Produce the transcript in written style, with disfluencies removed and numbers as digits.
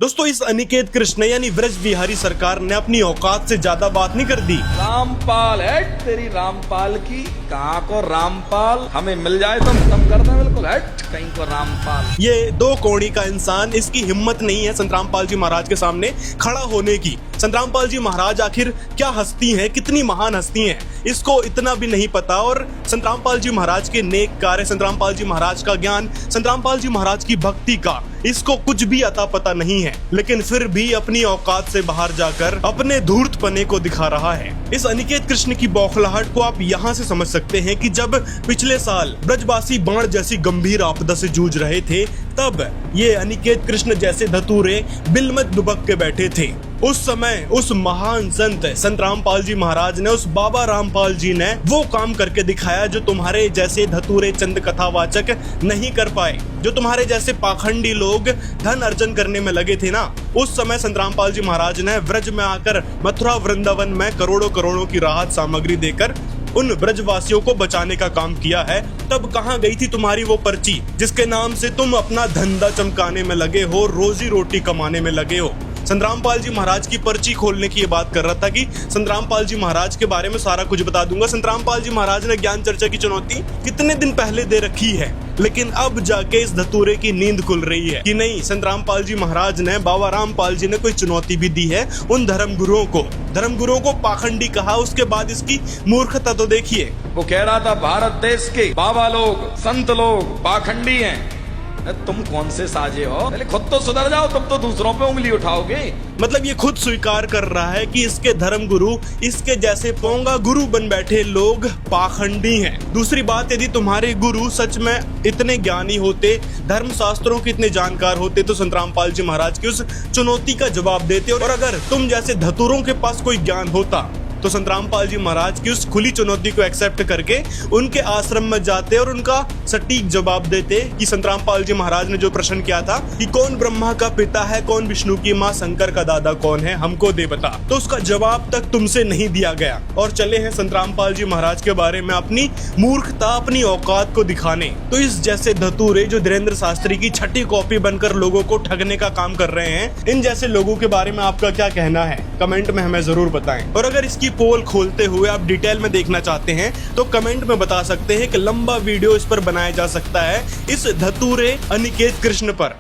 दोस्तों इस अनिकेत कृष्ण यानी ब्रज बिहारी सरकार ने अपनी औकात से ज्यादा बात नहीं कर दी। रामपाल है तेरी रामपाल की, कहाँ को रामपाल, हमें मिल जाए तो खत्म कर दे बिल्कुल, हट कहीं को रामपाल। ये दो कौड़ी का इंसान, इसकी हिम्मत नहीं है संतरामपाल जी महाराज के सामने खड़ा होने की। संतरामपाल जी महाराज आखिर क्या हस्ती हैं, कितनी महान हस्ती हैं, इसको इतना भी नहीं पता। और संतरामपाल जी महाराज के नेक कार्य, संतरामपाल जी महाराज का ज्ञान, संतरामपाल जी महाराज की भक्ति का इसको कुछ भी अता पता नहीं है, लेकिन फिर भी अपनी औकात से बाहर जाकर अपने धूर्तपने को दिखा रहा है। इस अनिकेत कृष्ण की बौखलाहट को आप यहाँ से समझ सकते हैं कि जब पिछले साल ब्रजवासी बाण जैसी गंभीर आपदा से जूझ रहे थे, तब ये अनिकेत कृष्ण जैसे धतूरे बिलमत दुबक के बैठे थे। उस समय उस महान संत संत रामपाल जी महाराज ने, उस बाबा रामपाल जी ने वो काम करके दिखाया जो तुम्हारे जैसे धतूरे चंद कथावाचक नहीं कर पाए, जो तुम्हारे जैसे पाखंडी लोग धन अर्जन करने में लगे थे ना। उस समय संत रामपाल जी महाराज ने व्रज में आकर मथुरा वृंदावन में करोड़ों करोड़ों की राहत सामग्री देकर उन ब्रजवासियों को बचाने का काम किया है। तब कहाँ गई थी तुम्हारी वो पर्ची जिसके नाम से तुम अपना धंधा चमकाने में लगे हो, रोजी रोटी कमाने में लगे हो। संतरामपाल जी महाराज की पर्ची खोलने की ये बात कर रहा था कि संतरामपाल जी महाराज के बारे में सारा कुछ बता दूंगा। संतरामपाल जी महाराज ने ज्ञान चर्चा की चुनौती कितने दिन पहले दे रखी है, लेकिन अब जाके इस धतूरे की नींद खुल रही है कि नहीं, संतरामपाल जी महाराज ने, बाबा रामपाल जी ने कोई चुनौती भी दी है उन धर्मगुरुओं को पाखंडी कहा। उसके बाद इसकी मूर्खता तो देखिए। वो कह रहा था भारत देश के बाबा लोग, संत लोग पाखंडी हैं। तुम कौन से साजे हो, पहले खुद तो सुधर जाओ, तब तो दूसरों पे उंगली उठाओगे। मतलब ये खुद स्वीकार कर रहा है कि इसके धर्मगुरु, इसके जैसे पोंगा गुरु बन बैठे लोग पाखंडी हैं। दूसरी बात, यदि तुम्हारे गुरु सच में इतने ज्ञानी होते, धर्म शास्त्रों के इतने जानकार होते, तो संतरामपाल जी महाराज की उस चुनौती का जवाब देते। और अगर तुम जैसे धतूरों के पास कोई ज्ञान होता तो संतरामपाल जी महाराज की उस खुली चुनौती को एक्सेप्ट करके उनके आश्रम में जाते और उनका सटीक जवाब देते कि संतरामपाल जी महाराज ने जो प्रश्न किया था कि कौन ब्रह्मा का पिता है, कौन विष्णु की माँ, शंकर का दादा कौन है, हमको दे बता। तो उसका जवाब तक तुमसे नहीं दिया गया और चले हैं संतरामपाल जी महाराज के बारे में अपनी मूर्खता, अपनी औकात को दिखाने। तो इस जैसे धतूरे जो धीरेन्द्र शास्त्री की छठी कॉपी बनकर लोगों को ठगने का काम कर रहे हैं, इन जैसे लोगों के बारे में आपका क्या कहना है, कमेंट में हमें जरूर बताएं। और अगर इसकी पोल खोलते हुए आप डिटेल में देखना चाहते हैं तो कमेंट में बता सकते हैं कि लंबा वीडियो इस पर बनाया जा सकता है, इस धतूरे अनिकेत कृष्ण पर।